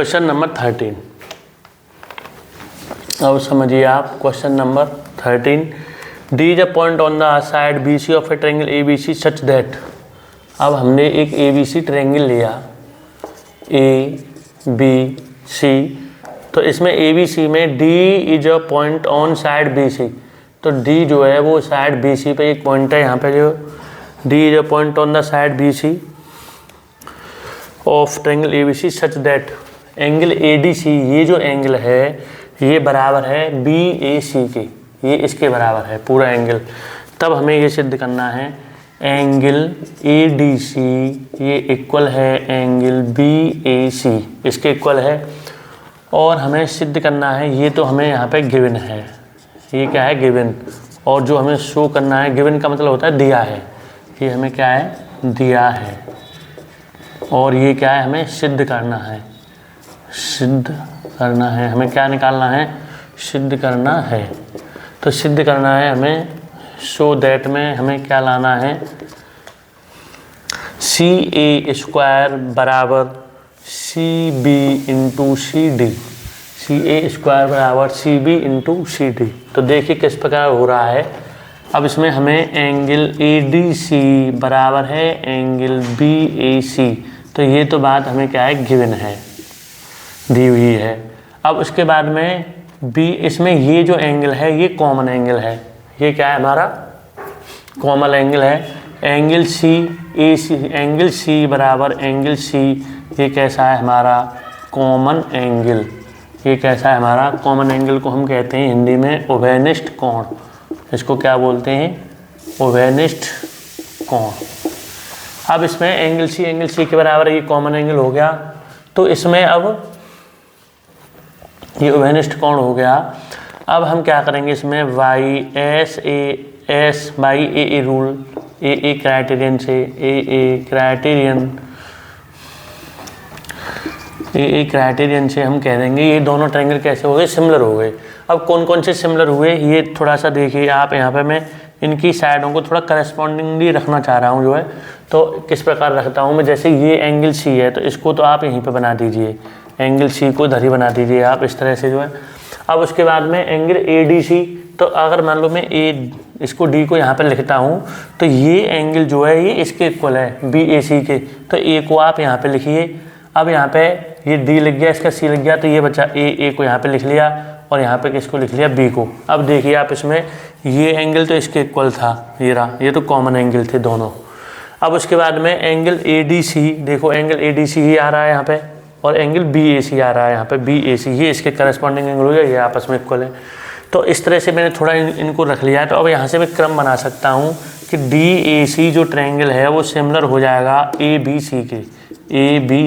Question number 13। अब समझिए आप question number 13। D is a point on the side B C of a triangle A B C such that. अब हमने एक ए B सी triangle लिया ए B C, तो इसमें ए बी सी में D is a point on side B C, तो D जो है वो साइड बी सी पे एक पॉइंट है। यहाँ पे जो D is a point on the side B C of triangle A B C such that angle A D C, ये जो एंगल है ये बराबर है बी ए सी के, ये इसके बराबर है पूरा एंगल। तब हमें ये सिद्ध करना है एंगल ए डी सी ये इक्वल है एंगल बी ए सी, इसके इक्वल है। और हमें सिद्ध करना है, ये तो हमें यहाँ पे गिवन है, ये क्या है गिवन, और जो हमें शो करना है, गिवन का मतलब होता है दिया है, ये हमें क्या है दिया है, और ये क्या है हमें सिद्ध करना है, सिद्ध करना है, हमें क्या निकालना है सिद्ध करना है। तो सिद्ध करना है हमें, सो दैट में हमें क्या लाना है सी ए स्क्वायर बराबर C B into C D, C A square बराबर C B into C D. तो देखिए किस प्रकार हो रहा है। अब इसमें हमें एंगल ए डी सी बराबर है एंगल बी ए सी, तो ये तो बात हमें क्या है गिवन है, दी हुई है। अब उसके बाद में बी, इसमें ये जो एंगल है ये कॉमन एंगल है, ये क्या है हमारा कॉमन एंगल है। एंगल सी ए सी, एंगल सी बराबर एंगल सी, ये कैसा है हमारा कॉमन एंगल, ये कैसा है हमारा कॉमन एंगल को हम कहते हैं हिंदी में उभयनिष्ठ कोण। इसको क्या बोलते हैं उभयनिष्ठ कोण। अब इसमें एंगल सी के बराबर ये कॉमन एंगल हो गया, तो इसमें अब ये उभयनिष्ठ कोण हो गया। अब हम क्या करेंगे इसमें Y S by A rule, A criterion से ए क्राइटेरियन से हम कह देंगे ये दोनों ट्रायंगल कैसे हो गए सिमिलर हो गए। अब कौन कौन से सिमिलर हुए ये थोड़ा सा देखिए आप। यहाँ पे मैं इनकी साइडों को थोड़ा करस्पॉन्डिंगली रखना चाह रहा हूँ जो है, तो किस प्रकार रखता हूँ मैं, जैसे ये एंगल सी है तो इसको तो आप यहीं पे बना दीजिए, एंगल सी को इधर ही बना दीजिए आप इस तरह से जो है। अब उसके बाद में एंगल ए डी सी, तो अगर मान लो मैं ए इसको डी को यहाँ पे लिखता हूँ तो ये एंगल जो है ये इसके इक्वल है बी ए सी के, तो ए को आप यहाँ पे लिखिए। अब यहाँ पे ये डी लिख गया, इसका सी लिख गया, तो ये बचा ए को यहाँ पे लिख लिया और यहाँ पे किसको लिख लिया बी को। अब देखिए आप इसमें ये एंगल तो इसके इक्वल था, ये रहा, ये तो कॉमन एंगल थे दोनों। अब उसके बाद में एंगल ए डी सी, देखो एंगल ए डी सी ही आ रहा है यहाँ पे, और एंगल बी ए सी आ रहा है यहाँ पे, बी ए सी ये इसके करस्पॉन्डिंग एंगल हो गया, ये आपस में इक्वल है। तो इस तरह से मैंने थोड़ा इनको रख लिया है। तो अब यहाँ से मैं क्रम बना सकता हूँ कि डी ए सी जो ट्रायंगल है वो सिमिलर हो जाएगा ए बी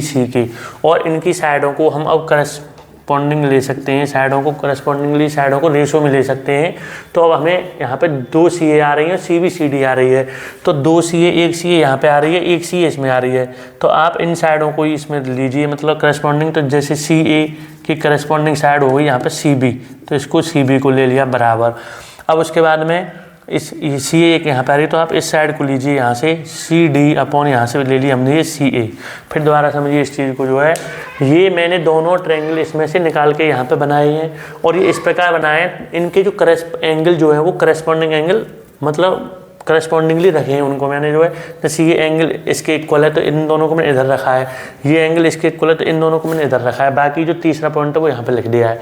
सी के, और इनकी साइडों को हम अब करस्पॉन्डिंग ले सकते हैं, साइडों को करस्पॉन्डिंगली साइडों को रेशो में ले सकते हैं। तो अब हमें यहाँ पे दो सी ए आ रही है, सी बी सी डी आ रही है, तो दो सी ए, एक सी ए यहाँ पे आ रही है, एक सी ए इसमें आ रही है, तो आप इन साइडों को ही इसमें लीजिए मतलब करस्पॉन्डिंग। तो जैसे सी ए की करस्पॉन्डिंग साइड हो गई यहाँ पे सी बी, तो इसको सी बी को ले लिया बराबर। अब उसके बाद में इस सी ए एक यहाँ पे आ रही है, तो आप इस साइड को लीजिए यहाँ से सी डी अपॉन यहाँ से ले लिया हमने ये सी ए। फिर दोबारा समझिए इस चीज़ को जो है, ये मैंने दोनों ट्रायंगल इसमें से निकाल के यहाँ पे बनाए हैं, और ये इस प्रकार बनाए इनके जो एंगल जो है वो करस्पॉन्डिंग एंगल मतलब करस्पॉन्डिंगली रखे हैं उनको मैंने जो है। जैसे ये एंगल इसके इक्वल है तो इन दोनों को मैंने इधर रखा है, ये एंगल इसके इक्वल है तो इन दोनों को मैंने इधर रखा है, बाकी जो तीसरा पॉइंट है वो यहाँ पे लिख दिया है।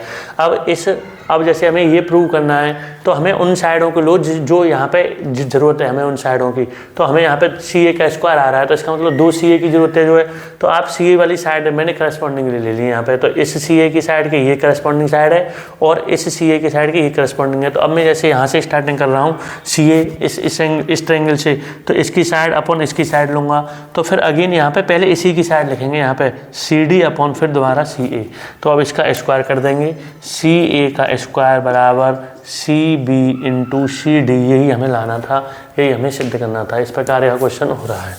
अब जैसे हमें ये प्रूव करना है तो हमें उन साइडों को लो जो यहाँ पे ज़रूरत है हमें उन साइडों की। तो हमें यहाँ पे सी ए का स्क्वायर आ रहा है, तो इसका मतलब दो सी ए की ज़रूरत है जो है, तो आप सी ए वाली साइड मैंने करस्पॉन्डिंगली ले ली यहाँ पे। तो इस सी ए की साइड की ये करस्पॉन्डिंग साइड है और इस सी ए की साइड की ये करस्पॉन्डिंग है। तो अब मैं जैसे यहाँ से स्टार्टिंग कर रहा हूँ सी ए इस ट्रायंगल से, तो इसकी साइड अपॉन इसकी साइड लूँगा, तो फिर अगेन यहाँ पे पहले इसी की साइड लिखेंगे यहाँ पे सी डी अपॉन फिर दोबारा सी ए। तो अब इसका स्क्वायर कर देंगे, सी ए का स्क्वायर बराबर C B into C D, यही हमें लाना था, यही हमें सिद्ध करना था। इस प्रकार यह क्वेश्चन हो रहा है।